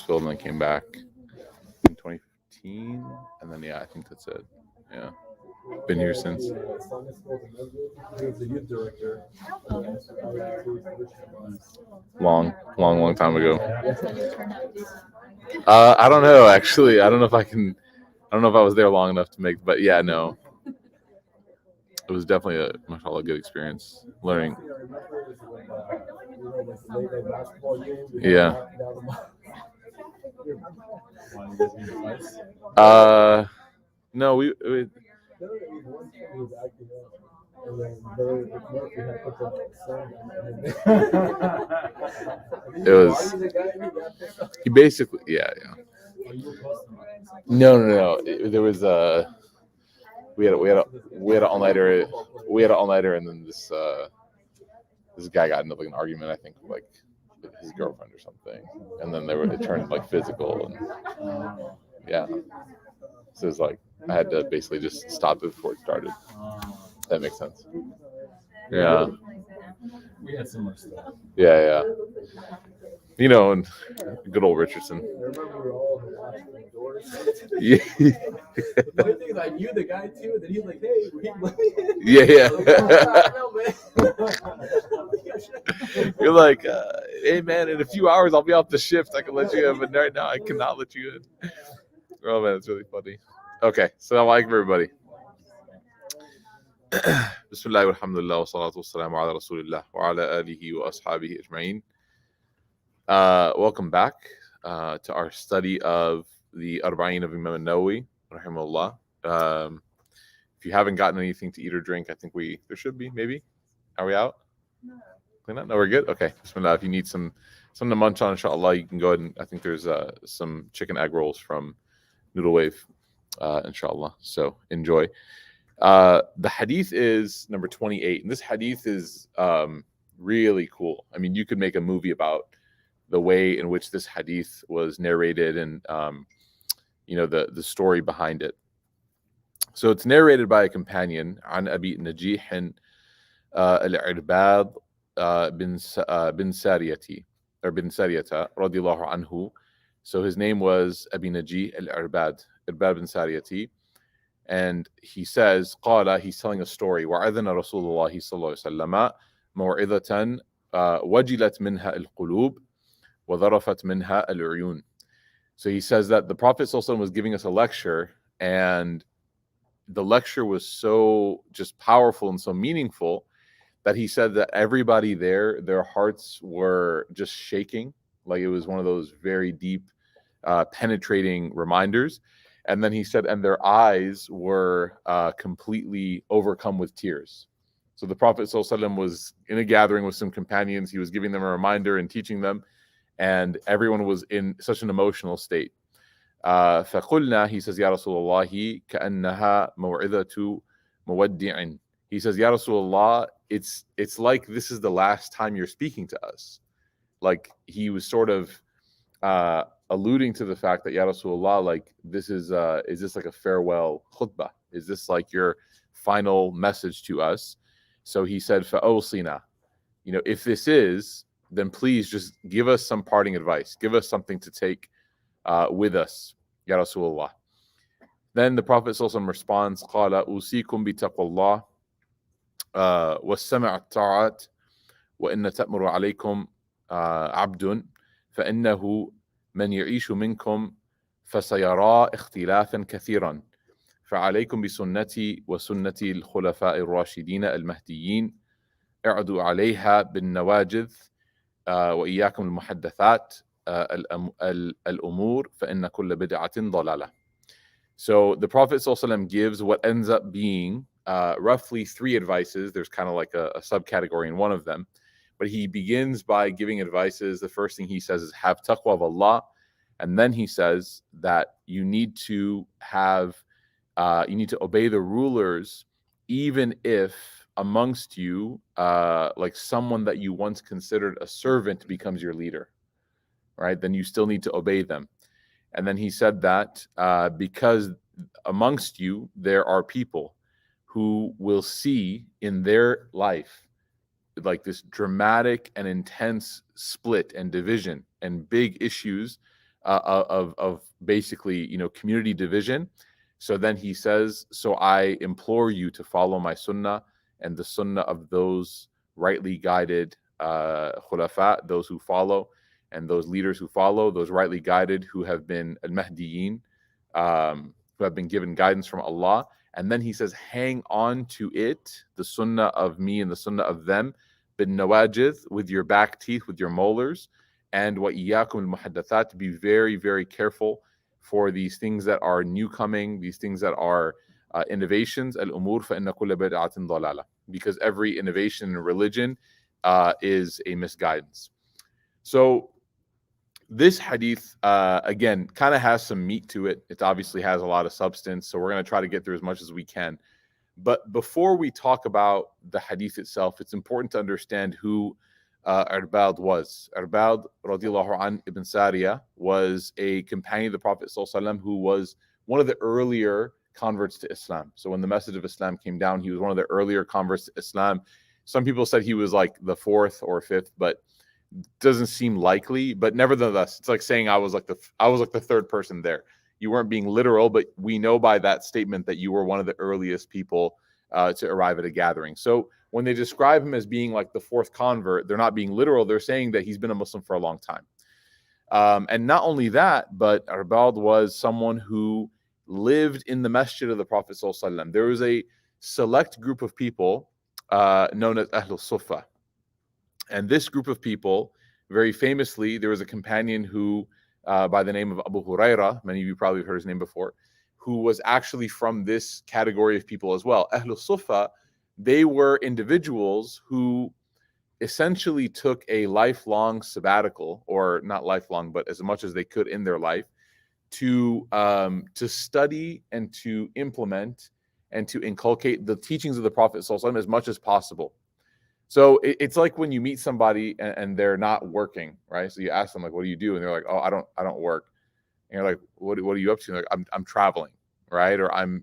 school and then came back in 2015, and then I think that's it. Yeah, been here since. He was the youth director. Long time ago. I don't know actually. I don't know if I can. I don't know if I was there long enough to make. But yeah, no. It was definitely a good experience learning. Yeah. No, we it was he basically yeah. No. There was we had an all-nighter and then this guy got into like an argument, I think, like with his girlfriend or something, and then it turned like physical, and yeah, so it's like I had to basically just stop it before it started. That makes sense. Yeah. We had similar stuff. Yeah. You know, and good old Richardson. I remember we were all watching the doors. Yeah. The funny thing is, I knew the guy too, and then he's like, "Hey, Yeah. Like, You're like, hey man, in a few hours I'll be off the shift. I can let you in, but right now I cannot let you in. Oh man, it's really funny. Okay, so I like everybody. Bismillah walhamdulillah wa salatu wassalamu ala rasulillah wa ala alihi wa ashabihi ajma'in. Welcome back to our study of the Arbain of Imam Nawawi, rahimahullah. If you haven't gotten anything to eat or drink, I think there should be, maybe. Are we out? No, we're good? Okay. Bismillah. If you need something to munch on, inshallah, you can go ahead and I think there's some chicken egg rolls from Noodle Wave, inshallah. So enjoy. The hadith is number 28, and this hadith is really cool. I mean, you could make a movie about the way in which this hadith was narrated and the story behind it. So it's narrated by a companion, an Abi Najih al-Irbad bin Sariyata radiyallahu anhu. So his name was Abi Najih al-Irbad bin Sariyati, and he says, قال, he's telling a story. وعذنا رسول الله صلى الله عليه وسلم موعظة وجلت منها القلوب وذرفت منها العيون. So he says that the Prophet ﷺ was giving us a lecture, and the lecture was so just powerful and so meaningful that he said that everybody there, their hearts were just shaking, like it was one of those very deep, penetrating reminders. And then he said, and their eyes were completely overcome with tears. So the Prophet ﷺ was in a gathering with some companions. He was giving them a reminder and teaching them, and everyone was in such an emotional state. فَقُلْنَا, he says, يَا رَسُولَ اللَّهِ كَأَنَّهَا مَوْعِظَةُ مُوَدِّعٍ. He says, Ya Rasulullah, it's like this is the last time you're speaking to us. Like he was sort of alluding to the fact that, Ya Rasulullah, like this is this like a farewell khutbah? Is this like your final message to us? So he said, فَأَوْصِنَا, if this is, then please just give us some parting advice. Give us something to take with us, Ya Rasulullah. Then the Prophet ﷺ responds, قَالَ أُوصِيكُمْ بِتَقْوَى اللَّهِ وَالسَّمْعَ الطَّاعَةِ وَإِنَّ تَأْمُرُ عَلَيْكُمْ عَبْدٌ فَإِنَّهُ مَنْ يَعِيشُ مِنْكُمْ فَسَيَرَى اخْتِلَافًا كَثِيرًا فَعَلَيْكُمْ بِسُنَّتِي وَسُنَّةِ الْخُلَفَاءِ الرَّاشِدِينَ الْمَهْدِيِّينَ اعْدُوا عَلَيْهَا بِالنَّوَاجِذِ وَإِيَّاكُمْ الْمُحَدَّثَاتِ الْأُمُورِ فَإِنَّ كُلَّ بِدْعَةٍ ضَلَالَةٍ. So the Prophet ﷺ gives what ends up being roughly three advices. There's kind of like a subcategory in one of them, but he begins by giving advices. The first thing he says is have taqwa of Allah, and then he says that you need to obey the rulers, even if amongst you, like someone that you once considered a servant becomes your leader, right? Then you still need to obey them. And then he said that because amongst you there are people who will see in their life like this dramatic and intense split and division and big issues of basically, community division. So then he says, so I implore you to follow my sunnah and the sunnah of those rightly guided khulafa, those who follow, and those leaders who follow, those rightly guided who have been al-Mahdiyin, who have been given guidance from Allah. And then he says, hang on to it, the sunnah of me and the sunnah of them, bin nawajid, with your back teeth, with your molars, and wa iyyakum al-muhaddathat, to be very, very careful for these things that are new coming, these things that are innovations, al-umur fa inna kulla bid'atin dalala, because every innovation in religion is a misguidance. So this hadith, again, kind of has some meat to it. It obviously has a lot of substance, so we're going to try to get through as much as we can. But before we talk about the hadith itself, it's important to understand who Arbain was. Arbain, radiallahu an, ibn Sariya, was a companion of the Prophet ﷺ who was one of the earlier converts to Islam. So when the message of Islam came down, he was one of the earlier converts to Islam. Some people said he was like the fourth or fifth, but doesn't seem likely. But nevertheless, it's like saying I was like the third person there. You weren't being literal, but we know by that statement that you were one of the earliest people to arrive at a gathering. So when they describe him as being like the fourth convert, they're not being literal. They're saying that he's been a Muslim for a long time. And not only that, but Arbain was someone who lived in the masjid of the Prophet ﷺ. There was a select group of people known as Ahlul Sufa. And this group of people, very famously, there was a companion who, by the name of Abu Huraira, many of you probably heard his name before, who was actually from this category of people as well. Ahlul Sufa, they were individuals who essentially took a lifelong sabbatical, or not lifelong, but as much as they could in their life, to study and to implement and to inculcate the teachings of the Prophet ﷺ as much as possible. So it's like when you meet somebody and they're not working, right? So you ask them, like, what do you do? And they're like, oh, I don't work. And you're like, what are you up to? And they're like, I'm traveling, right? Or I'm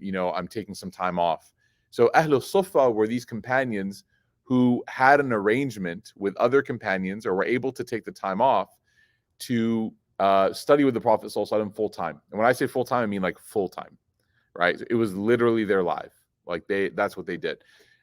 taking some time off. So Ahlul Sufa were these companions who had an arrangement with other companions, or were able to take the time off to study with the Prophet ﷺ full time. And when I say full time, I mean like full time, right? It was literally their life. Like that's what they did.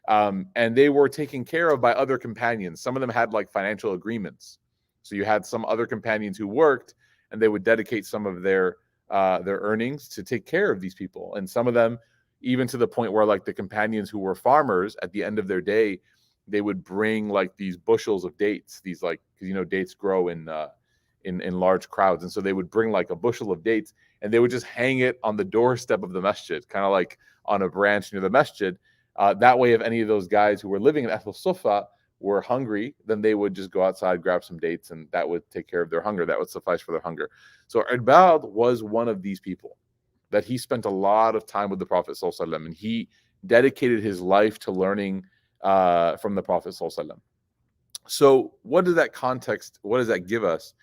And they were taken care of by other companions. Some of them had like financial agreements. So you had some other companions who worked, and they would dedicate some of their earnings to take care of these people. And some of them, even to the point where like the companions who were farmers, at the end of their day, they would bring like these bushels of dates. These, like, because dates grow in large crowds, and so they would bring like a bushel of dates, and they would just hang it on the doorstep of the masjid, kind of like on a branch near the masjid. That way, if any of those guys who were living in Ahlul Sufa were hungry, then they would just go outside, grab some dates, and that would take care of their hunger. That would suffice for their hunger. So Arbain was one of these people that he spent a lot of time with the Prophet ﷺ, and he dedicated his life to learning from the Prophet ﷺ. So what does that give us?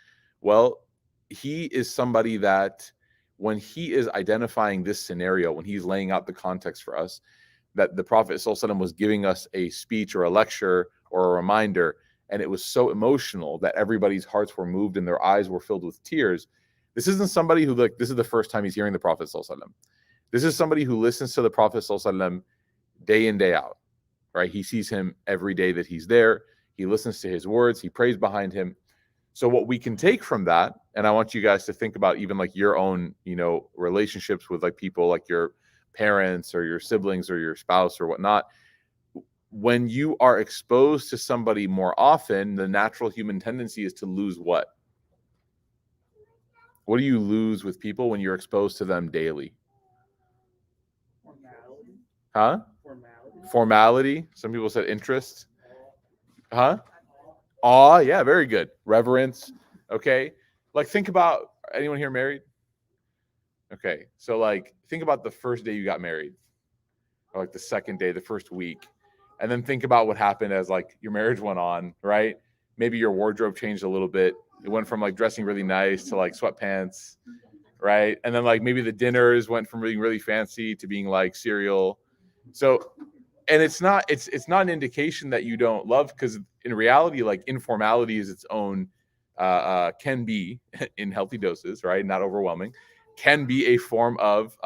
Well, he is somebody that when he is identifying this scenario, when he's laying out the context for us, that the Prophet ﷺ was giving us a speech or a lecture or a reminder, and it was so emotional that everybody's hearts were moved and their eyes were filled with tears. This isn't somebody who, like, this is the first time he's hearing the Prophet ﷺ. This is somebody who listens to the Prophet ﷺ day in, day out, right? He sees him every day that he's there. He listens to his words. He prays behind him. So what we can take from that, and I want you guys to think about even like your own, relationships with like people like your parents or your siblings or your spouse or whatnot. When you are exposed to somebody more often, the natural human tendency is to lose what? What do you lose with people when you're exposed to them daily? Formality. Huh? Formality. Some people said interest. Huh? Awe. Yeah, very good. Reverence. Okay. Like, think about, anyone here married? Okay. So like, think about the first day you got married, or like the second day, the first week. And then think about what happened as like your marriage went on, right? Maybe your wardrobe changed a little bit. It went from like dressing really nice to like sweatpants, right? And then like maybe the dinners went from being really fancy to being like cereal. So, and it's not an indication that you don't love, because in reality, like informality is its own can be in healthy doses, right? Not overwhelming, can be a form of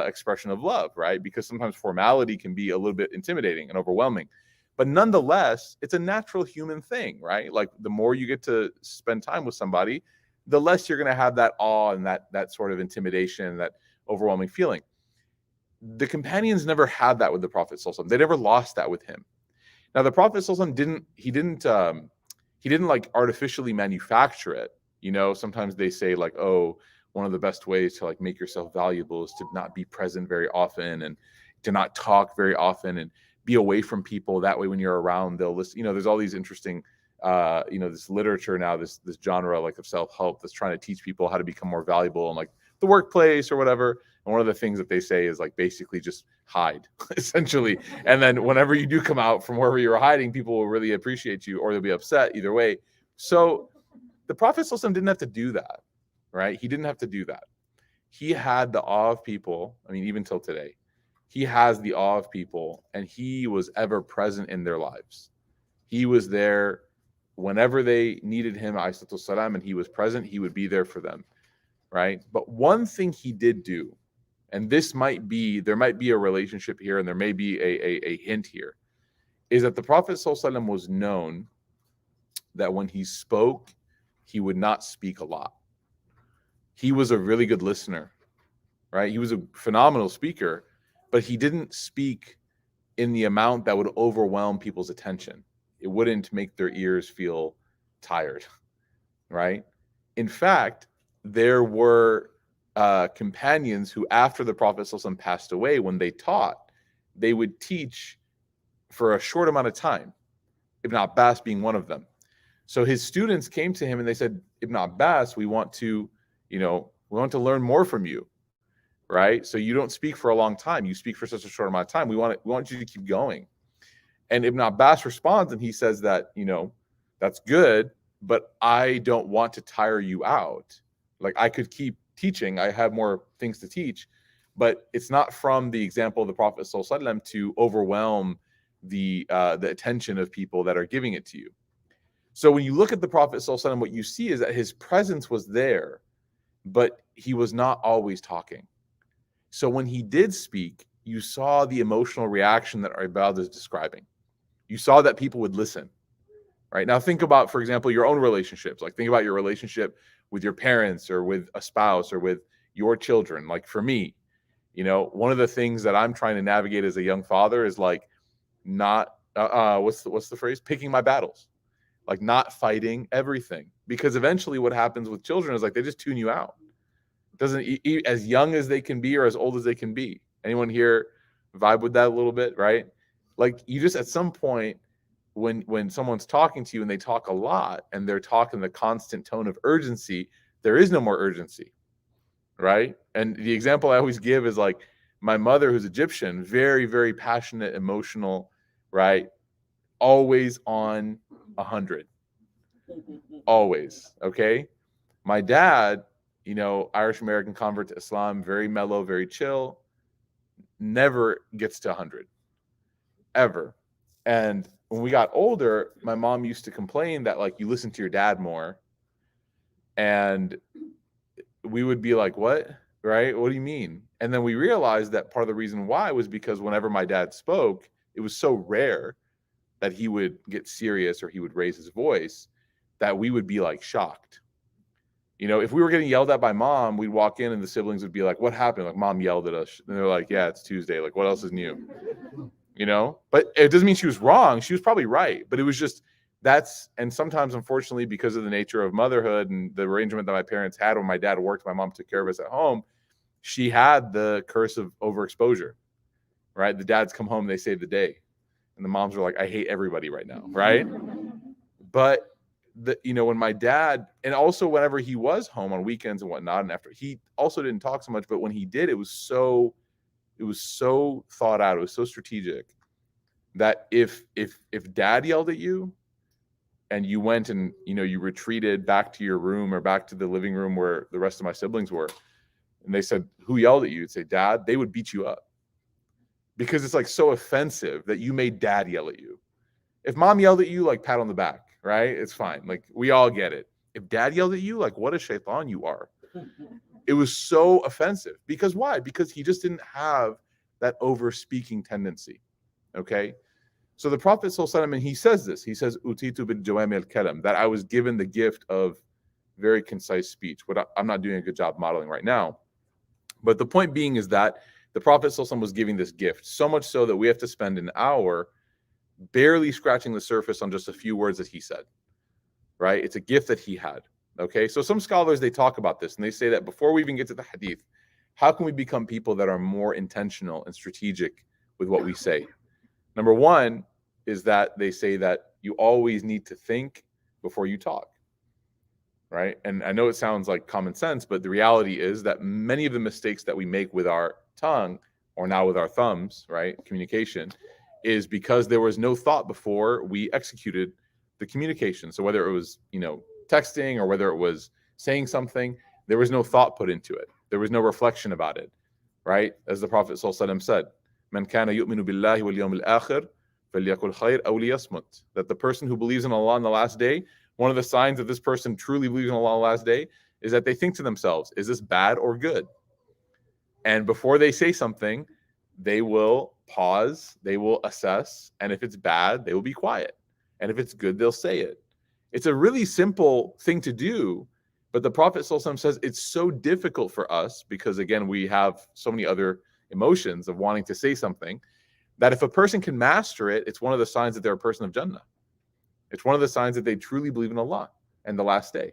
expression of love, right? Because sometimes formality can be a little bit intimidating and overwhelming. But nonetheless, it's a natural human thing, right? Like the more you get to spend time with somebody, the less you're going to have that awe and that sort of intimidation, that overwhelming feeling. The companions never had that with the Prophet sallallahu alaihi wasallam. They never lost that with him. Now the Prophet sallallahu alaihi wasallam didn't like artificially manufacture it. You know, sometimes they say like, oh, one of the best ways to like make yourself valuable is to not be present very often and to not talk very often and be away from people. That way, when you're around, they'll listen. You know, there's all these interesting, this literature now, this genre like of self-help that's trying to teach people how to become more valuable in like the workplace or whatever. And one of the things that they say is like basically just hide, essentially. And then whenever you do come out from wherever you're hiding, people will really appreciate you or they'll be upset either way. So the Prophet sallallahu alaihi wasallam didn't have to do that, right? He didn't have to do that. He had the awe of people. I mean, even till today, he has the awe of people, and he was ever present in their lives. He was there whenever they needed him, ﷺ, and he was present. He would be there for them, right? But one thing he did do, and there might be a relationship here, and there may be a hint here, is that the Prophet ﷺ was known that when he spoke, he would not speak a lot. He was a really good listener, right? He was a phenomenal speaker, but he didn't speak in the amount that would overwhelm people's attention. It wouldn't make their ears feel tired, right? In fact, there were companions who, after the Prophet ﷺ passed away, when they taught, they would teach for a short amount of time, Ibn Abbas being one of them. So his students came to him and they said, Ibn Abbas, we want to learn more from you, right? So you don't speak for a long time. You speak for such a short amount of time. We want you to keep going. And Ibn Abbas responds and he says that, that's good, but I don't want to tire you out. Like, I could keep teaching. I have more things to teach, but it's not from the example of the Prophet ﷺ to overwhelm the attention of people that are giving it to you. So when you look at the Prophet ﷺ, what you see is that his presence was there, but he was not always talking. So when he did speak, you saw the emotional reaction that Arbain is describing. You saw that people would listen, right? Now think about, for example, your own relationships. Like think about your relationship with your parents or with a spouse or with your children. Like for me, one of the things that I'm trying to navigate as a young father is like not, what's the phrase? Picking my battles. Like not fighting everything, because eventually what happens with children is like they just tune you out. Doesn't as young as they can be or as old as they can be. Anyone here vibe with that a little bit, right? Like you just at some point when someone's talking to you and they talk a lot and they're talking the constant tone of urgency, there is no more urgency, right? And the example I always give is like my mother, who's Egyptian, very, very passionate, emotional, right? Always on 100, always. Okay. My dad, Irish American convert to Islam, very mellow, very chill, never gets to 100 ever. And when we got older, my mom used to complain that like you listen to your dad more, and we would be like, what? Right? What do you mean? And then we realized that part of the reason why was because whenever my dad spoke, it was so rare that he would get serious or he would raise his voice that we would be like shocked. If we were getting yelled at by mom, we'd walk in and the siblings would be like, what happened? Like, mom yelled at us. And they're like, yeah, it's Tuesday. Like, what else is new? But it doesn't mean she was wrong. She was probably right. But it was just and sometimes, unfortunately, because of the nature of motherhood and the arrangement that my parents had when my dad worked, my mom took care of us at home, she had the curse of overexposure, right? The dads come home, they save the day. And the moms are like, I hate everybody right now, right? But when my dad, and also whenever he was home on weekends and whatnot, and after, he also didn't talk so much, but when he did, it was so thought out, it was so strategic that if dad yelled at you and you went and you retreated back to your room or back to the living room where the rest of my siblings were, and they said, who yelled at you? You'd say, Dad. They would beat you up. Because it's like so offensive that you made dad yell at you. If mom yelled at you, like pat on the back, right? It's fine. Like we all get it. If dad yelled at you, like, what a shaitan you are. It was so offensive. Because why? Because he just didn't have that over speaking tendency. Okay. So the Prophet ﷺ, and he says this, he says, Utitu bil jawami al kalam, that I was given the gift of very concise speech. I'm not doing a good job modeling right now. But the point being is that the Prophet ﷺ was giving this gift, so much so that we have to spend an hour barely scratching the surface on just a few words that he said, right? It's a gift that he had, okay? So some scholars, they talk about this, and they say that before we even get to the hadith, how can we become people that are more intentional and strategic with what we say? Number one is that they say that you always need to think before you talk, right? And I know it sounds like common sense, but the reality is that many of the mistakes that we make with our tongue, or now with our thumbs, right, communication, is because there was no thought before we executed the communication. So whether it was, texting, or whether it was saying something, there was no thought put into it. There was no reflection about it, right? As the Prophet ﷺ said, "Man kana yu'minu billahi wal yawmil akhir, falyakul khair aw liyasmut." That the person who believes in Allah on the last day, one of the signs that this person truly believes in Allah on the last day is that they think to themselves, is this bad or good? And before they say something, they will pause, they will assess, and if it's bad, they will be quiet. And if it's good, they'll say it. It's a really simple thing to do, but the Prophet ﷺ says it's so difficult for us because, again, we have so many other emotions of wanting to say something, that if a person can master it, it's one of the signs that they're a person of Jannah. It's one of the signs that they truly believe in Allah and the last day,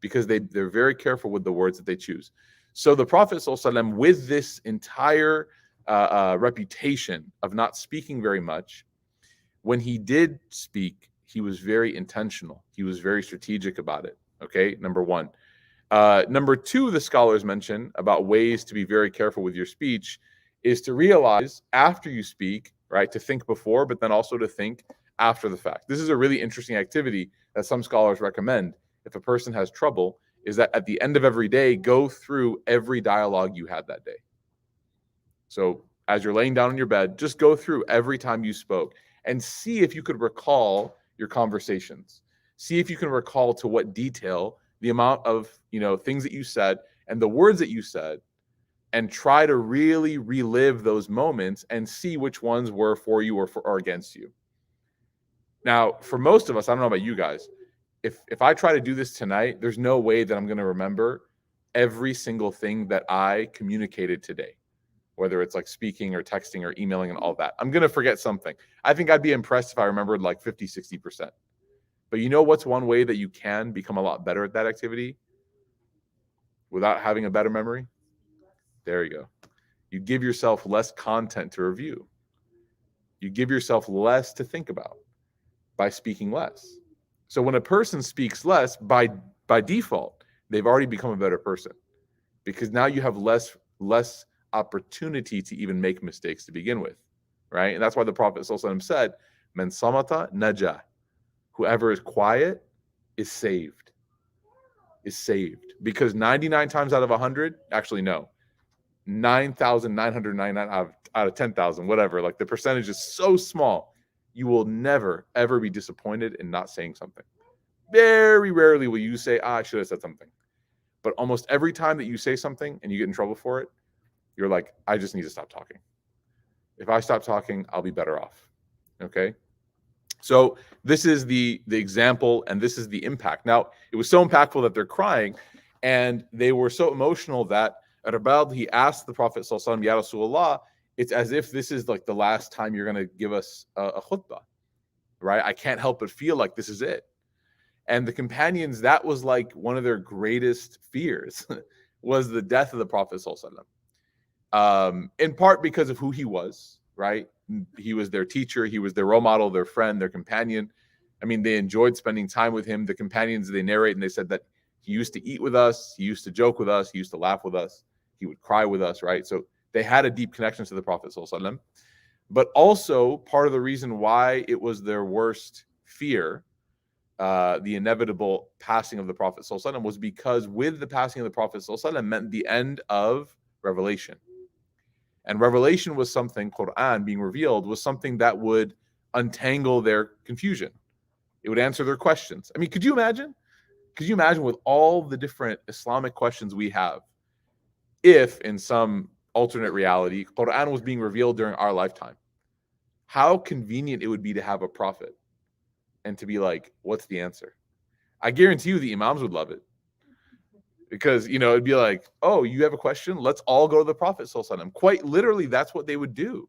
because they're very careful with the words that they choose. So the Prophet ﷺ, with this entire reputation of not speaking very much, when he did speak, he was very intentional. He was very strategic about it. Okay, number one. Number two, the scholars mention about ways to be very careful with your speech is to realize after you speak, right, to think before, but then also to think after the fact. This is a really interesting activity that some scholars recommend if a person has trouble, is that at the end of every day, go through every dialogue you had that day. So as you're laying down on your bed, just go through every time you spoke and see if you could recall your conversations. See if you can recall to what detail the amount of, things that you said and the words that you said, and try to really relive those moments and see which ones were for you or against you. Now, for most of us, I don't know about you guys, if I try to do this tonight, there's no way that I'm going to remember every single thing that I communicated today, whether it's like speaking or texting or emailing and all that. I'm going to forget something. I think I'd be impressed if I remembered like 50, 60%. But you know what's one way that you can become a lot better at that activity without having a better memory? There you go. You give yourself less content to review. You give yourself less to think about by speaking less. So when a person speaks less, by default, they've already become a better person, because now you have less opportunity to even make mistakes to begin with, right? And that's why the Prophet ﷺ said, "Man samata naja." Whoever is quiet is saved. Because 99 times out of 100, actually no, 9,999 out of 10,000, whatever, like the percentage is so small, you will never, ever be disappointed in not saying something. Very rarely will you say, I should have said something. But almost every time that you say something and you get in trouble for it, you're like, I just need to stop talking. If I stop talking, I'll be better off. Okay? So this is the example, and this is the impact. Now, it was so impactful that they're crying, and they were so emotional that Arbain, he asked the Prophet ﷺ, Ya Rasulullah, it's as if this is like the last time you're going to give us a khutbah, right? I can't help but feel like this is it. And the companions, that was like one of their greatest fears, was the death of the Prophet ﷺ. In part because of who he was, right? He was their teacher, he was their role model, their friend, their companion. I mean, they enjoyed spending time with him. The companions, they narrate, and they said that he used to eat with us, he used to joke with us, he used to laugh with us, he would cry with us, right? So they had a deep connection to the Prophet ﷺ. But also, part of the reason why it was their worst fear, the inevitable passing of the Prophet ﷺ, was because with the passing of the Prophet ﷺ meant the end of revelation. And revelation was something, Quran being revealed, was something that would untangle their confusion. It would answer their questions. I mean, could you imagine? Could you imagine with all the different Islamic questions we have, if in some alternate reality, Quran was being revealed during our lifetime? How convenient it would be to have a prophet and to be like, what's the answer? I guarantee you the Imams would love it. Because, it'd be like, oh, you have a question? Let's all go to the Prophet sallallahu alaihi wasallam. Quite literally, that's what they would do.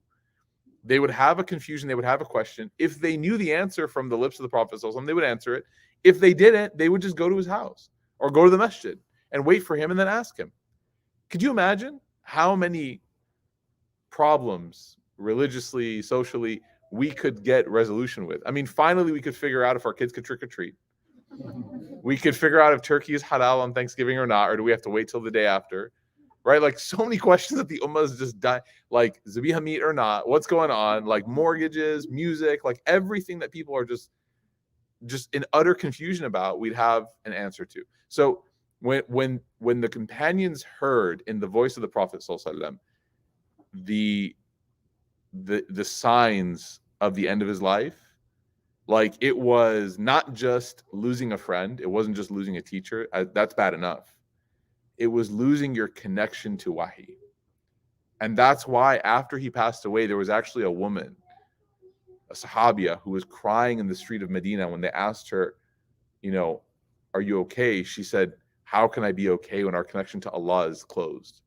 They would have a confusion. They would have a question. If they knew the answer from the lips of the Prophet sallallahu alaihi wasallam, they would answer it. If they didn't, they would just go to his house or go to the masjid and wait for him and then ask him. Could you imagine how many problems religiously, socially, we could get resolution with? I mean, finally, we could figure out if our kids could trick or treat. We could figure out if turkey is halal on Thanksgiving or not, or do we have to wait till the day after? Right? Like so many questions that the ummah is just die, like zabiha meat or not, what's going on, like mortgages, music, like everything that people are just in utter confusion about, we'd have an answer to. So when the companions heard in the voice of the Prophet ﷺ the signs of the end of his life, like it was not just losing a friend, it wasn't just losing a teacher, that's bad enough. It was losing your connection to wahi. And that's why after he passed away, there was actually a woman, a sahabiya, who was crying in the street of Medina when they asked her, are you okay? She said, how can I be okay when our connection to Allah is closed?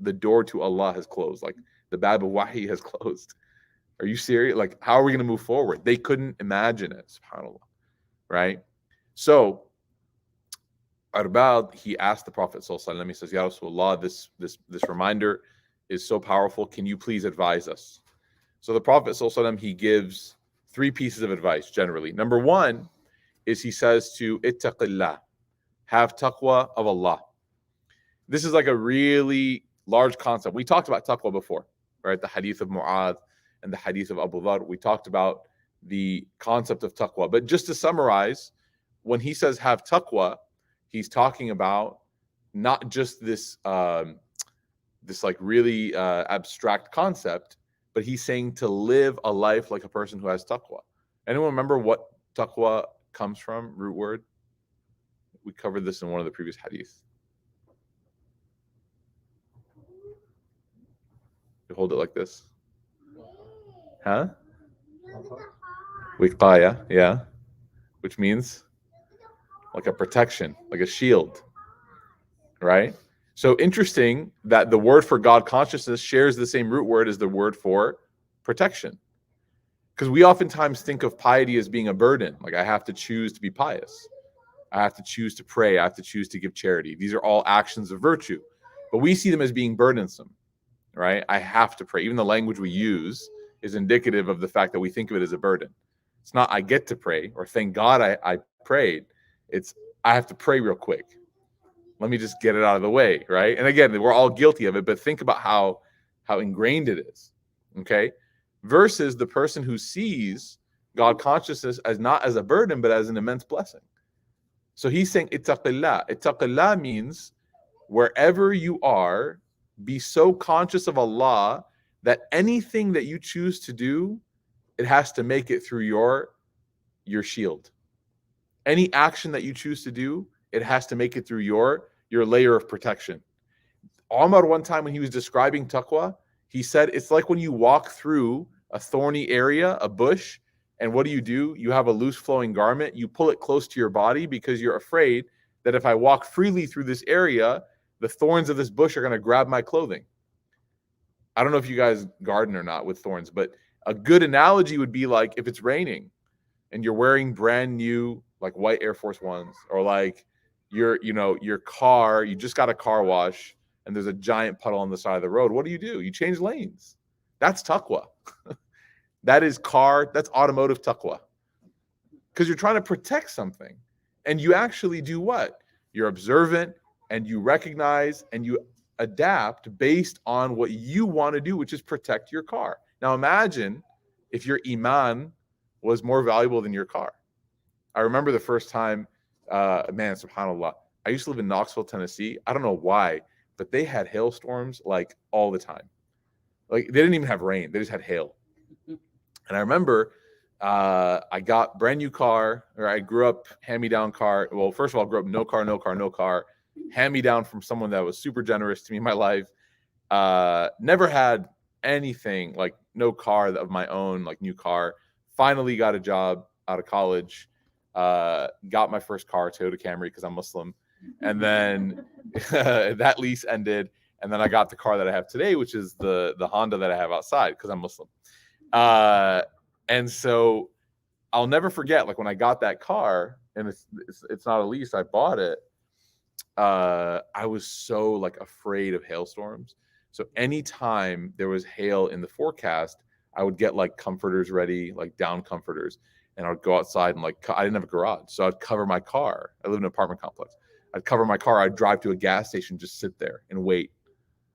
The door to Allah has closed. Like the bab of wahi has closed. Are you serious? Like, how are we going to move forward? They couldn't imagine it, subhanAllah, right? So, Arbain, he asked the Prophet ﷺ, he says, Ya Rasulullah, this reminder is so powerful. Can you please advise us? So the Prophet ﷺ, he gives 3 pieces of advice generally. Number 1 is he says to ittaqillah, have taqwa of Allah. This is like a really large concept. We talked about taqwa before, right? The hadith of Mu'adh and the hadith of Abu Dhar. We talked about the concept of taqwa. But just to summarize, when he says have taqwa, he's talking about not just this like really abstract concept, but he's saying to live a life like a person who has taqwa. Anyone remember what taqwa comes from, root word? We covered this in one of the previous hadiths. You hold it like this. Huh? Wiqaya, yeah. Which means like a protection, like a shield, right? So interesting that the word for God consciousness shares the same root word as the word for protection. Because we oftentimes think of piety as being a burden. Like I have to choose to be pious. I have to choose to pray. I have to choose to give charity. These are all actions of virtue. But we see them as being burdensome, right? I have to pray. Even the language we use is indicative of the fact that we think of it as a burden. It's not I get to pray or thank God I prayed. It's I have to pray real quick. Let me just get it out of the way, right? And again, we're all guilty of it, but think about how ingrained it is, okay? Versus the person who sees God consciousness as not as a burden, but as an immense blessing. So he's saying ittaqillah. Ittaqillah means wherever you are, be so conscious of Allah that anything that you choose to do, it has to make it through your shield. Any action that you choose to do, it has to make it through your layer of protection. Omar, one time when he was describing taqwa, he said it's like when you walk through a thorny area, a bush, and what do? You have a loose flowing garment, you pull it close to your body because you're afraid that if I walk freely through this area, the thorns of this bush are going to grab my clothing. I don't know if you guys garden or not with thorns, but a good analogy would be like if it's raining and you're wearing brand new like white Air Force Ones, or like your car, you just got a car wash and there's a giant puddle on the side of the road. What do? You change lanes. That's taqwa. That's automotive taqwa. Because you're trying to protect something. And you actually do what? You're observant and you recognize and you adapt based on what you want to do, which is protect your car. Now imagine if your iman was more valuable than your car. I remember the first time, man, subhanAllah, I used to live in Knoxville, Tennessee. I don't know why, but they had hailstorms like all the time. Like they didn't even have rain. They just had hail. And I remember I got brand new car, or I grew up hand-me-down car. Well, first of all, I grew up no car, hand-me-down from someone that was super generous to me in my life. Never had anything, like no car of my own, like new car. Finally got a job out of college. Got my first car, Toyota Camry, because I'm Muslim. And then that lease ended. And then I got the car that I have today, which is the Honda that I have outside because I'm Muslim. And so I'll never forget, like when I got that car, and it's not a lease, I bought it. I was so like afraid of hailstorms. So anytime there was hail in the forecast, I would get like comforters ready, like down comforters, and I would go outside and like I didn't have a garage, so I'd cover my car. I live in an apartment complex. I'd cover my car. I'd drive to a gas station, just sit there and wait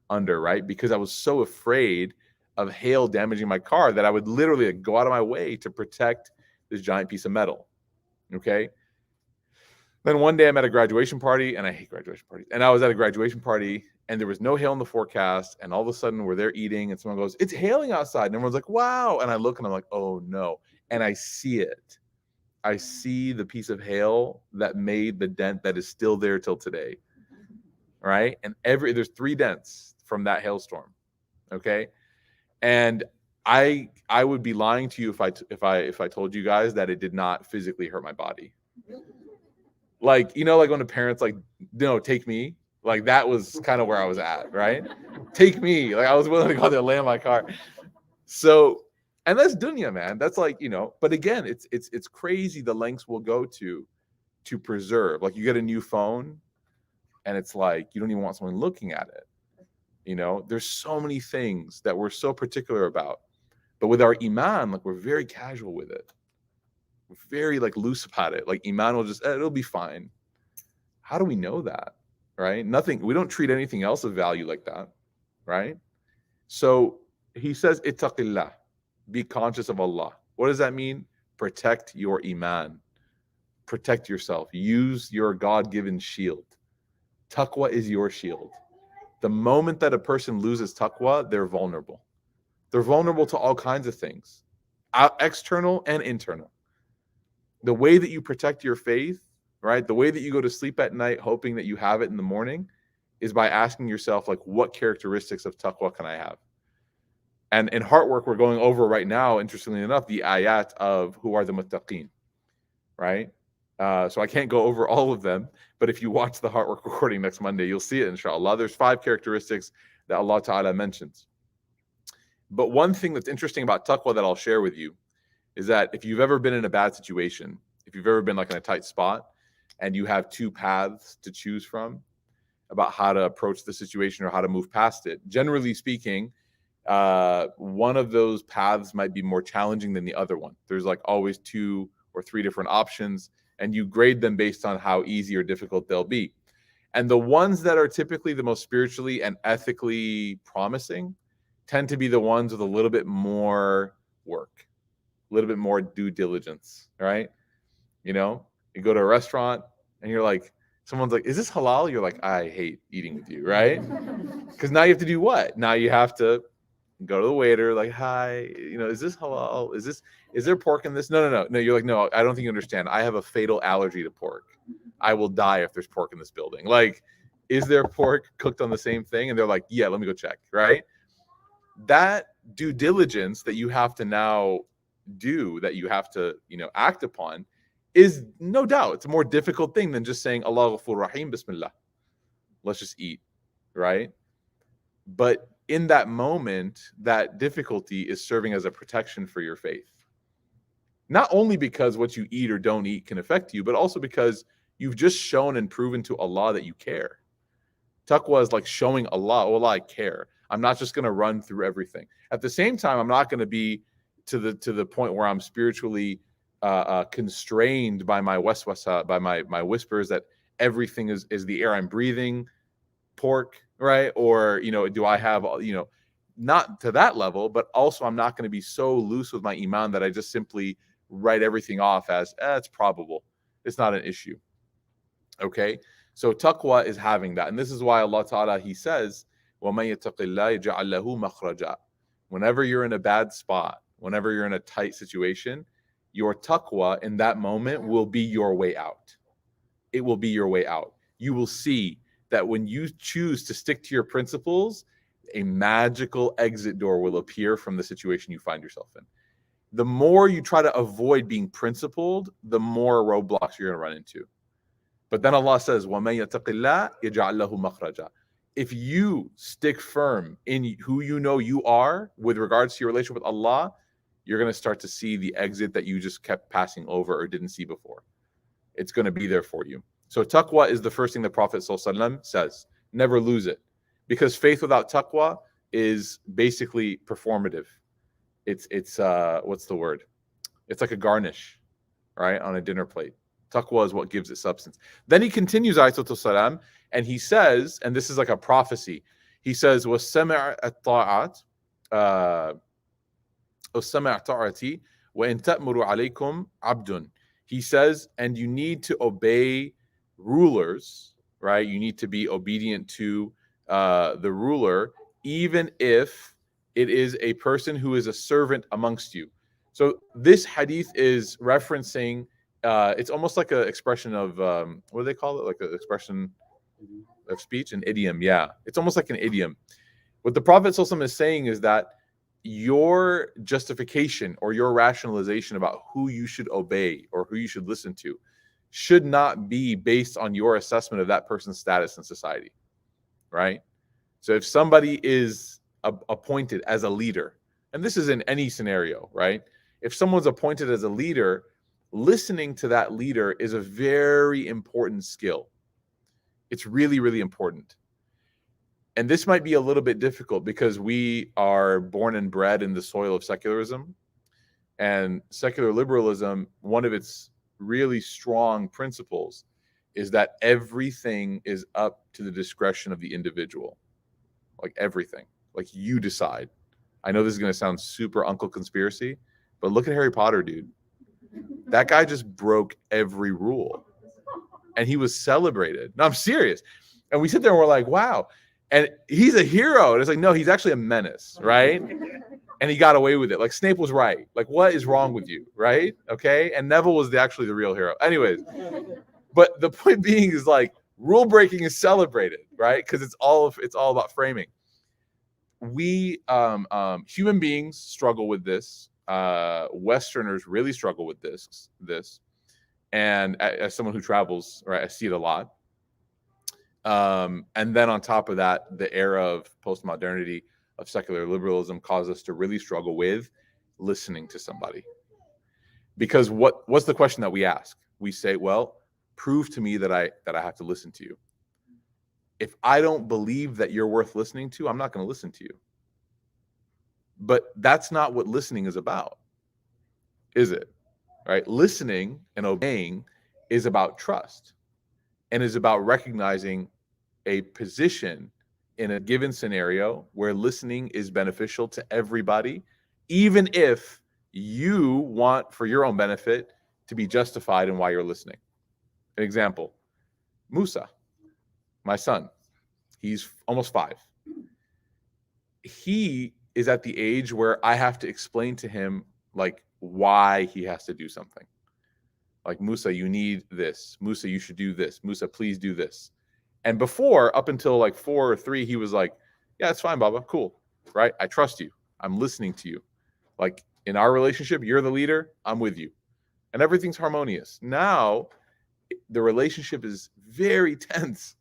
under, right? Because I was so afraid of hail damaging my car that I would literally like, go out of my way to protect this giant piece of metal. Okay. Then one day I'm at a graduation party, and I hate graduation parties. And I was at a graduation party, and there was no hail in the forecast. And all of a sudden we're there eating, and someone goes, "It's hailing outside." And everyone's like, "Wow." And I look and I'm like, "Oh no." And I see it. I see the piece of hail that made the dent that is still there till today. Right. And there's 3 dents from that hailstorm. Okay. And I would be lying to you if I told you guys that it did not physically hurt my body. Like, you know, like when the parents like, no, take me. Like that was kind of where I was at, right? Take me. Like I was willing to go there and lay in my car. So, and that's dunya, man. That's like, you know, but again, it's crazy the lengths we'll go to preserve. Like you get a new phone and it's like you don't even want someone looking at it. You know, there's so many things that we're so particular about. But with our iman, like we're very casual with it. We're very like loose about it. Like iman will just, it'll be fine. How do we know that? Right? Nothing. We don't treat anything else of value like that. Right? So he says, ittaqillah, be conscious of Allah. What does that mean? Protect your iman. Protect yourself. Use your God-given shield. Taqwa is your shield. The moment that a person loses taqwa, they're vulnerable. They're vulnerable to all kinds of things, external and internal. The way that you protect your faith, right? The way that you go to sleep at night, hoping that you have it in the morning, is by asking yourself, like, what characteristics of taqwa can I have? And in heart work, we're going over right now, interestingly enough, the ayat of who are the muttaqeen, right? So I can't go over all of them, but if you watch the heart work recording next Monday, you'll see it, inshallah. There's 5 characteristics that Allah Ta'ala mentions. But one thing that's interesting about taqwa that I'll share with you is that if you've ever been in a bad situation, if you've ever been like in a tight spot and you have 2 paths to choose from about how to approach the situation or how to move past it, generally speaking, one of those paths might be more challenging than the other one. There's like always 2 or 3 different options, and you grade them based on how easy or difficult they'll be. And the ones that are typically the most spiritually and ethically promising tend to be the ones with a little bit more work, a little bit more due diligence, right? You know, you go to a restaurant and you're like, someone's like, "Is this halal?" You're like, "I hate eating with you," right? Because now you have to do what? Now you have to go to the waiter, like, "Hi, you know, is this halal? Is there pork in this?" No. You're like, "No, I don't think you understand. I have a fatal allergy to pork. I will die if there's pork in this building." Like, is there pork cooked on the same thing? And they're like, "Yeah, let me go check," right? That due diligence that you have to now do, that you have to, you know, act upon, is no doubt it's a more difficult thing than just saying Allah Ghafur Rahim, Bismillah. Let's just eat, right? But in that moment, that difficulty is serving as a protection for your faith. Not only because what you eat or don't eat can affect you, but also because you've just shown and proven to Allah that you care. Taqwa is like showing Allah, "Oh, Allah, I care. I'm not just going to run through everything." At the same time, I'm not going to be to the point where I'm spiritually constrained by my waswasa, by my whispers that everything is the air I'm breathing, pork, right? Or, you know, do I have, you know, not to that level, but also I'm not going to be so loose with my iman that I just simply write everything off as, it's probable. It's not an issue. Okay? So taqwa is having that. And this is why Allah Ta'ala, He says, وَمَن يَتَّقِ اللَّهَ يَجْعَل لَهُ مَخْرَجًا. Whenever you're in a bad spot, whenever you're in a tight situation, your taqwa in that moment will be your way out. It will be your way out. You will see that when you choose to stick to your principles, a magical exit door will appear from the situation you find yourself in. The more you try to avoid being principled, the more roadblocks you're going to run into. But then Allah says, وَمَن يَتَقِ اللَّهَ يَجْعَلْ لَهُ مَخْرَجًا. If you stick firm in who you know you are with regards to your relationship with Allah, you're going to start to see the exit that you just kept passing over or didn't see before. It's going to be there for you. So taqwa is the first thing the Prophet ﷺ says. Never lose it. Because faith without taqwa is basically performative. It's what's the word? It's like a garnish, right, on a dinner plate. Taqwa is what gives it substance. Then he continues, alayhi salam, and he says, and this is like a prophecy. He says, وَالسَّمِعَ الطَّاعَةِ وَالسَّمِعَ طَاعَتِي وَإِن تَأْمُرُ عَلَيْكُمْ عَبْدٌ. He says, and you need to obey rulers, right? You need to be obedient to the ruler, even if it is a person who is a servant amongst you. So this hadith is referencing, it's almost like an expression of, what do they call it? Like an expression of speech, an idiom. Yeah, it's almost like an idiom. What the Prophet ﷺ is saying is that your justification or your rationalization about who you should obey or who you should listen to should not be based on your assessment of that person's status in society, right? So if somebody is appointed as a leader, and this is in any scenario, right? If someone's appointed as a leader, listening to that leader is a very important skill. It's really, really important. And this might be a little bit difficult because we are born and bred in the soil of secularism. And secular liberalism, one of its really strong principles is that everything is up to the discretion of the individual. Like everything. Like you decide. I know this is going to sound super Uncle Conspiracy, but look at Harry Potter, dude. That guy just broke every rule. And he was celebrated. No, I'm serious. And we sit there and we're like, wow. And he's a hero. And it's like, no, he's actually a menace, right? And he got away with it. Like Snape was right. Like, what is wrong with you, right? Okay. And Neville was actually the real hero. Anyways, but the point being is like rule breaking is celebrated, right? Because it's all about framing. We human beings struggle with this. Westerners really struggle with this. And as someone who travels, right, I see it a lot. And then on top of that, the era of postmodernity, of secular liberalism, caused us to really struggle with listening to somebody. Because what's the question that we ask? We say, well, prove to me that I have to listen to you. If I don't believe that you're worth listening to, I'm not going to listen to you. But that's not what listening is about, is it? Right? Listening and obeying is about trust and is about recognizing a position in a given scenario where listening is beneficial to everybody, even if you want for your own benefit to be justified in why you're listening. An example, Musa, my son, he's almost 5. He is at the age where I have to explain to him like why he has to do something. Like, Musa, you need this. Musa, you should do this. Musa, please do this. And before, up until like 4 or 3, he was like, yeah, it's fine, Baba. Cool. Right? I trust you. I'm listening to you. Like in our relationship, you're the leader. I'm with you. And everything's harmonious. Now, the relationship is very tense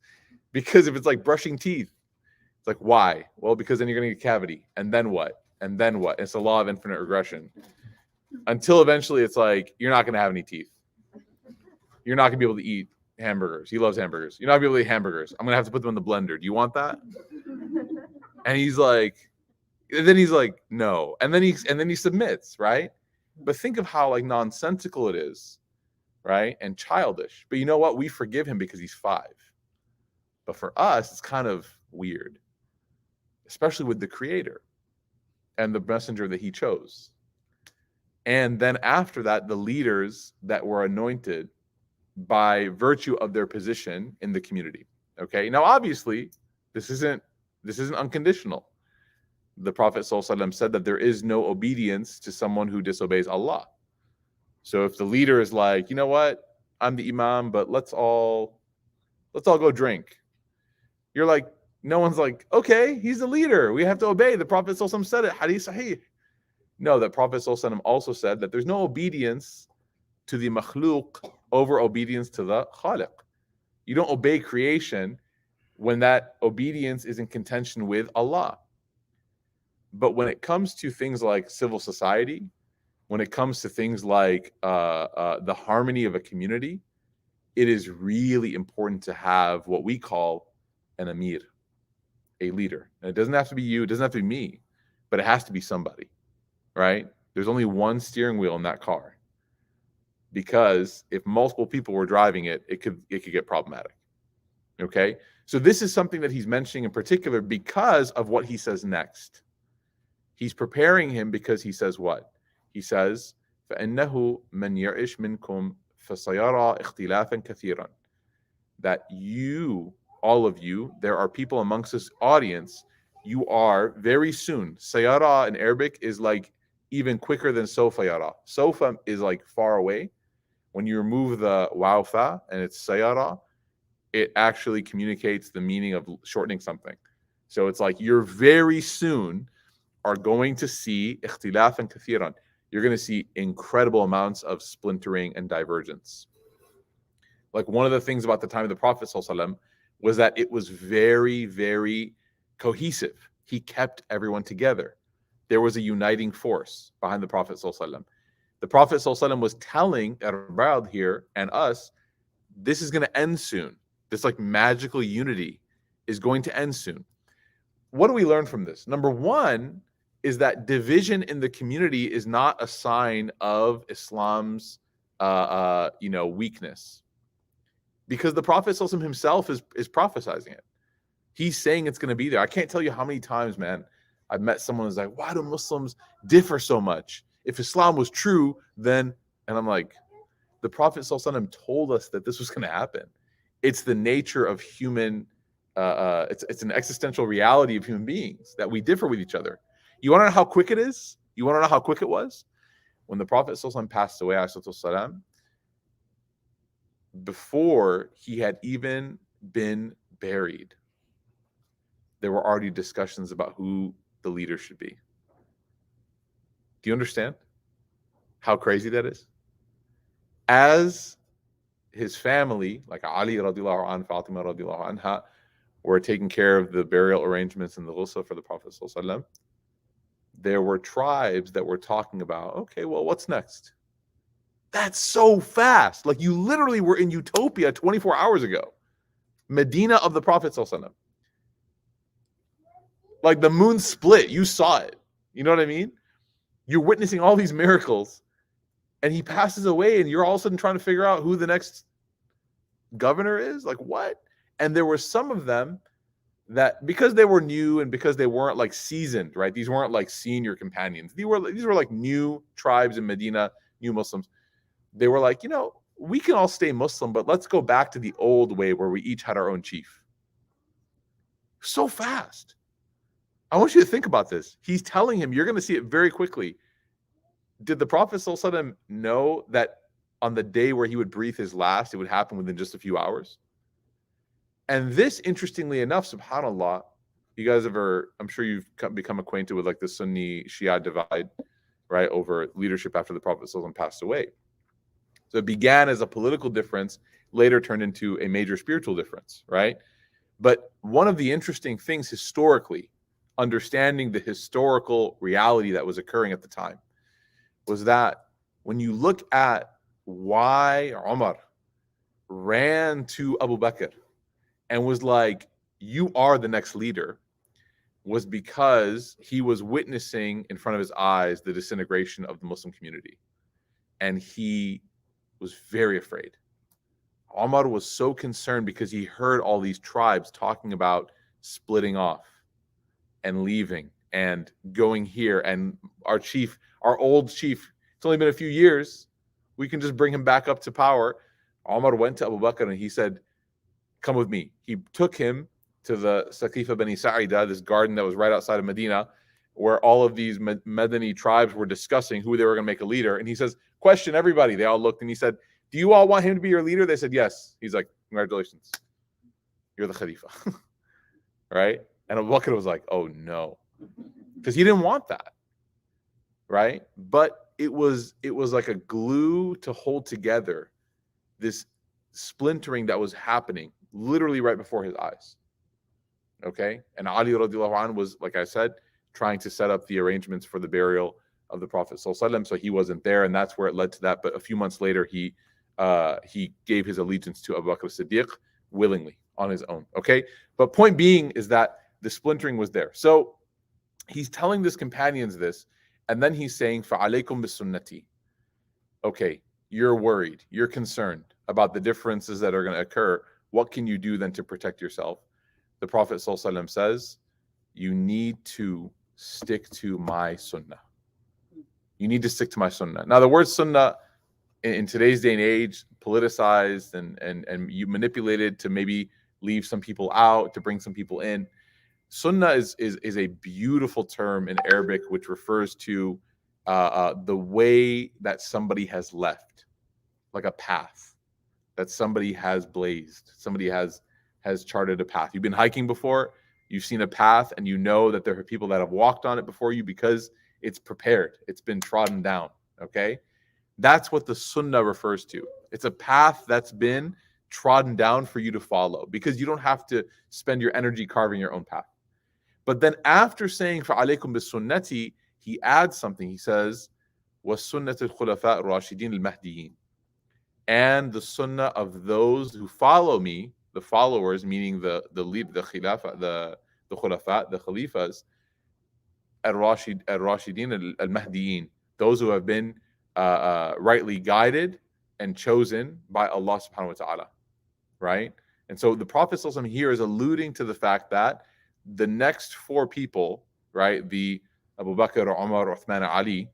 because if it's like brushing teeth, it's like, why? Well, because then you're going to get cavity. And then what? And then what? It's the law of infinite regression. Until eventually it's like, you're not going to have any teeth. You're not going to be able to eat hamburgers. He loves hamburgers. You're not going to be able to eat hamburgers. I'm going to have to put them in the blender. Do you want that? And he's like, no. And then he submits, right? But think of how like nonsensical it is, right? And childish. But you know what? We forgive him because he's 5. But for us, it's kind of weird, especially with the Creator and the messenger that he chose. And then after that, the leaders that were anointed by virtue of their position in the community. Okay. Now, obviously, this isn't unconditional. The Prophet ﷺ said that there is no obedience to someone who disobeys Allah. So if the leader is like, you know what, I'm the Imam, but let's all go drink. You're like, no one's like, okay, he's the leader. We have to obey. The Prophet ﷺ said it. Hadith Sahih. No, the Prophet ﷺ also said that there's no obedience to the makhluk over obedience to the khaliq. You don't obey creation when that obedience is in contention with Allah. But when it comes to things like civil society, when it comes to things like the harmony of a community, it is really important to have what we call an amir, a leader. And it doesn't have to be you, it doesn't have to be me, but it has to be somebody, right? There's only one steering wheel in that car. Because if multiple people were driving it, it could get problematic. Okay? So this is something that he's mentioning in particular because of what he says next. He's preparing him because he says what? He says, فَإِنَّهُ مَنْ يَعِشْ مِنْكُمْ فَسَيَرَى اخْتِلَافًا كَثِيرًا. That you, all of you, there are people amongst this audience, you are very soon. Sayara in Arabic is like even quicker than sofa yara. Sofa is like far away. When you remove the waw fa and it's sayara, it actually communicates the meaning of shortening something. So it's like you're very soon are going to see ikhtilafan kathiran. You're going to see incredible amounts of splintering and divergence. Like one of the things about the time of the Prophet ﷺ was that it was very, very cohesive. He kept everyone together. There was a uniting force behind the Prophet ﷺ. The Prophet ﷺ was telling Arbain here and us, this is going to end soon. This like magical unity is going to end soon. What do we learn from this? Number one is that division in the community is not a sign of Islam's weakness. Because the Prophet ﷺ himself is prophesizing it. He's saying it's going to be there. I can't tell you how many times, man, I've met someone who's like, why do Muslims differ so much? If Islam was true, then, and I'm like, the Prophet ﷺ told us that this was going to happen. It's the nature of human, it's an existential reality of human beings that we differ with each other. You want to know how quick it is? You want to know how quick it was? When the Prophet ﷺ passed away, والسلام, before he had even been buried, there were already discussions about who the leader should be. Do you understand how crazy that is? As his family, like Ali radiallahu anh, Fatima radiallahu anha, were taking care of the burial arrangements and the ghusl for the Prophet sallallahu alaihi wasallam, there were tribes that were talking about, okay, well, what's next? That's so fast. Like you literally were in utopia 24 hours ago. Medina of the Prophet sallallahu alaihi wasallam. Like the moon split, you saw it. You know what I mean? You're witnessing all these miracles, and he passes away, and you're all of a sudden trying to figure out who the next governor is. Like what? And there were some of them that, because they were new and because they weren't like seasoned, right? These weren't like senior companions. These were like new tribes in Medina, new Muslims. They were like, we can all stay Muslim, but let's go back to the old way where we each had our own chief. So fast. I want you to think about this. He's telling him, you're going to see it very quickly. Did the Prophet ﷺ know that on the day where he would breathe his last, it would happen within just a few hours? And this, interestingly enough, subhanAllah, you guys I'm sure you've become acquainted with like the Sunni Shia divide, right, over leadership after the Prophet ﷺ passed away. So it began as a political difference, later turned into a major spiritual difference, right? But one of the interesting things historically, understanding the historical reality that was occurring at the time, was that when you look at why Umar ran to Abu Bakr and was like, you are the next leader, was because he was witnessing in front of his eyes the disintegration of the Muslim community. And he was very afraid. Umar was so concerned because he heard all these tribes talking about splitting off and leaving and going here, and our old chief, it's only been a few years, we can just bring him back up to power. Umar went to Abu Bakr and he said, come with me. He took him to the Saqifa Bani Sa'ida, this garden that was right outside of Medina, where all of these Medini tribes were discussing who they were going to make a leader. And he says, question everybody. They all looked, and he said, do you all want him to be your leader? They said, yes. He's like, congratulations. You're the Khalifa. Right? And Abu Bakr was like, oh no. Because he didn't want that. Right? But it was like a glue to hold together this splintering that was happening literally right before his eyes. Okay? And Ali radiallahu anhu was, like I said, trying to set up the arrangements for the burial of the Prophet sallallahu alaihi wasallam, so he wasn't there, and that's where it led to that. But a few months later, he gave his allegiance to Abu Bakr as-Siddiq willingly on his own. Okay? But point being is that the splintering was there. So he's telling his companions this, and then he's saying, فَعَلَيْكُمْ بِالسُنَّةِ. Okay, you're worried, you're concerned about the differences that are going to occur. What can you do then to protect yourself? The Prophet ﷺ says, you need to stick to my sunnah. You need to stick to my sunnah. Now, the word sunnah in today's day and age, politicized and you manipulated to maybe leave some people out, to bring some people in. Sunnah is a beautiful term in Arabic, which refers to the way that somebody has left, like a path that somebody has blazed. Somebody has charted a path. You've been hiking before, you've seen a path, and you know that there are people that have walked on it before you because it's prepared, it's been trodden down. Okay, that's what the sunnah refers to. It's a path that's been trodden down for you to follow, because you don't have to spend your energy carving your own path. But then after saying فَعَلَيْكُمْ بِالسُنَّةِ, he adds something. He says وَالسُنَّةِ الْخُلَفَاءِ الرَّاشِدِينَ الْمَهْدِيِّينَ, and the sunnah of those who follow me, the followers, meaning the lead, the khilafa, the khulafa, the khalifas, al-rashidin al-mahdiyin, those who have been rightly guided and chosen by Allah subhanahu wa ta'ala, right? And so the Prophet ﷺ here is alluding to the fact that the next four people, right, the Abu Bakr, Umar, Uthman, Ali,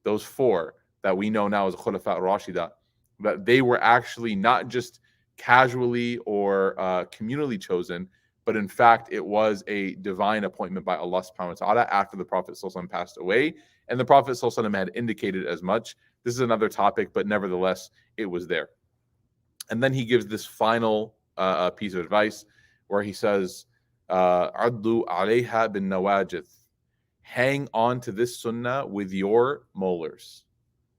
those four that we know now as Khulafa al-Rashida, that they were actually not just casually or communally chosen, but in fact it was a divine appointment by Allah subhanahu wa ta'ala after the Prophet ﷺ passed away, and the Prophet ﷺ had indicated as much. This is another topic, but nevertheless it was there. And then he gives this final piece of advice where he says, "Addu alayha bin nawajith." Hang on to this sunnah with your molars.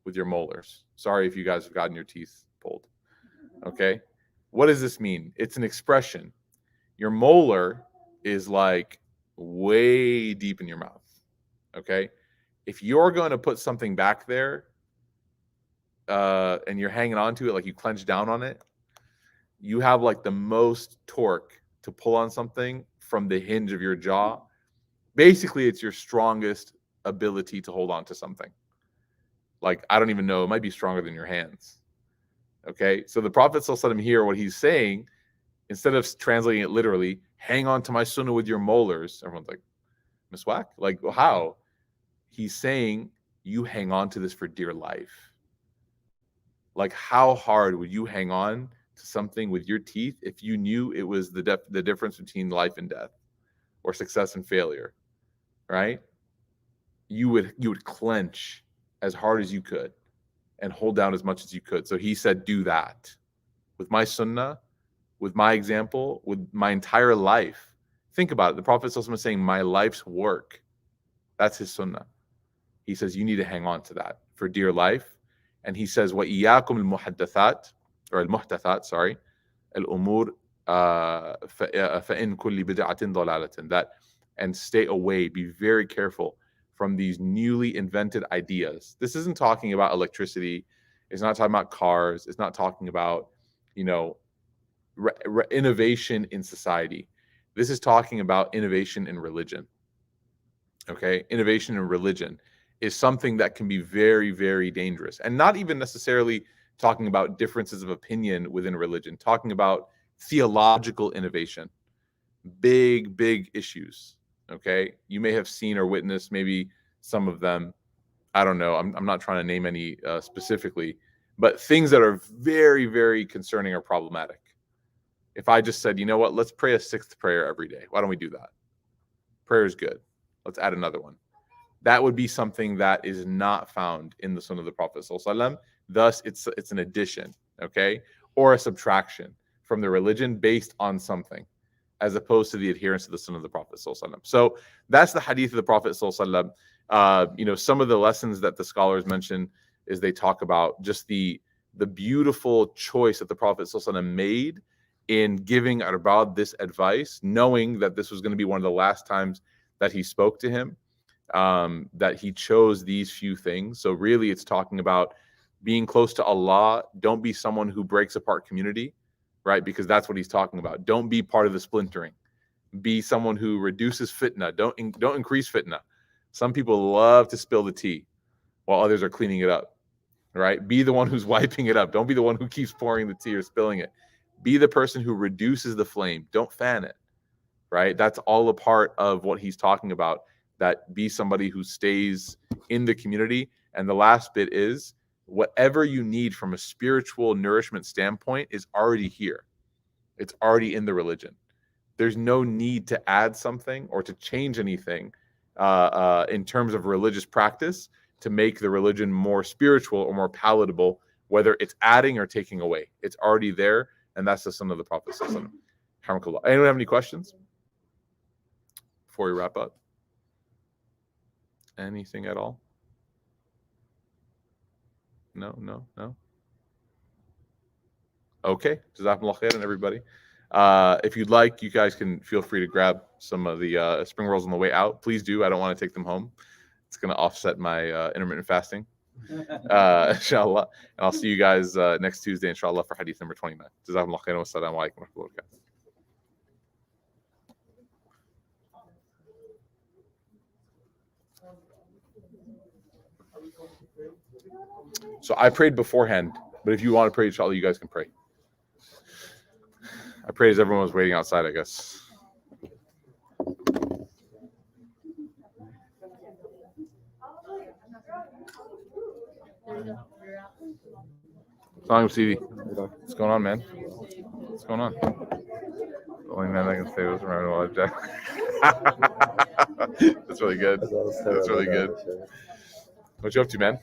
With your molars. Sorry if you guys have gotten your teeth pulled. Okay? What does this mean? It's an expression. Your molar is like way deep in your mouth. Okay? If you're going to put something back there and you're hanging on to it, like you clench down on it, you have like the most torque to pull on something from the hinge of your jaw. Basically, it's your strongest ability to hold on to something. Like, I don't even know, it might be stronger than your hands. Okay, so the Prophet ﷺ here, what he's saying, instead of translating it literally, hang on to my sunnah with your molars, everyone's like, miswak? Like, how? He's saying, you hang on to this for dear life. Like, how hard would you hang on to something with your teeth if you knew it was the difference between life and death, or success and failure, right? You would clench as hard as you could and hold down as much as you could. So he said, do that with my sunnah, with my example, with my entire life. Think about it. The Prophet was saying, my life's work, that's his sunnah. He says, you need to hang on to that for dear life. And he says, وَإِيَّاكُمْ الْمُحَدَّثَاتِ, or al-muhdathat, sorry, al-umur فَإِن كُلِّ بِدْعَةٍ ضَلَالَةٍ, that, and stay away, be very careful from these newly invented ideas. This isn't talking about electricity. It's not talking about cars. It's not talking about, innovation in society. This is talking about innovation in religion. Okay? Innovation in religion is something that can be very, very dangerous. And not even necessarily talking about differences of opinion within religion, talking about theological innovation. Big, big issues. Okay, you may have seen or witnessed maybe some of them. I don't know. I'm not trying to name any specifically, but things that are very, very concerning or problematic. If I just said, you know what, let's pray a sixth prayer every day. Why don't we do that? Prayer is good. Let's add another one. that would be something that is not found in the Sunnah of the Prophet ﷺ. Thus, it's an addition, okay, or a subtraction from the religion based on something, as opposed to the adherence to the Sunnah of the Prophet ﷺ. So that's the Hadith of the Prophet ﷺ. Some of the lessons that the scholars mention is they talk about just the beautiful choice that the Prophet ﷺ made in giving Arbad this advice, knowing that this was going to be one of the last times that he spoke to him, that he chose these few things. So really it's talking about being close to Allah. Don't be someone who breaks apart community, right? Because that's what he's talking about. Don't be part of the splintering. Be someone who reduces fitna. Don't increase fitna. Some people love to spill the tea while others are cleaning it up, right? Be the one who's wiping it up. Don't be the one who keeps pouring the tea or spilling it. Be the person who reduces the flame. Don't fan it, right? That's all a part of what he's talking about. That be somebody who stays in the community. And the last bit is whatever you need from a spiritual nourishment standpoint is already here. It's already in the religion. There's no need to add something or to change anything in terms of religious practice to make the religion more spiritual or more palatable, whether it's adding or taking away. It's already there, and that's the Sunnah of the Prophet. Anyone have any questions before we wrap up? Anything at all? No. Okay. Jazakumullah khairan, everybody. If you'd like, you guys can feel free to grab some of the spring rolls on the way out. Please do. I don't want to take them home. It's going to offset my intermittent fasting, inshallah. And I'll see you guys next Tuesday, inshallah, for hadith number 29. Jazakumullah khairan. Wassalamu alaikum wa rahmatullahi wa barakatuh. So I prayed beforehand, but if you want to pray, inshallah, you guys can pray. I prayed as everyone was waiting outside, I guess. What's going on, man? What's going on? The only man I can say was around Jack. That's really good. That's really good. What you up to, man?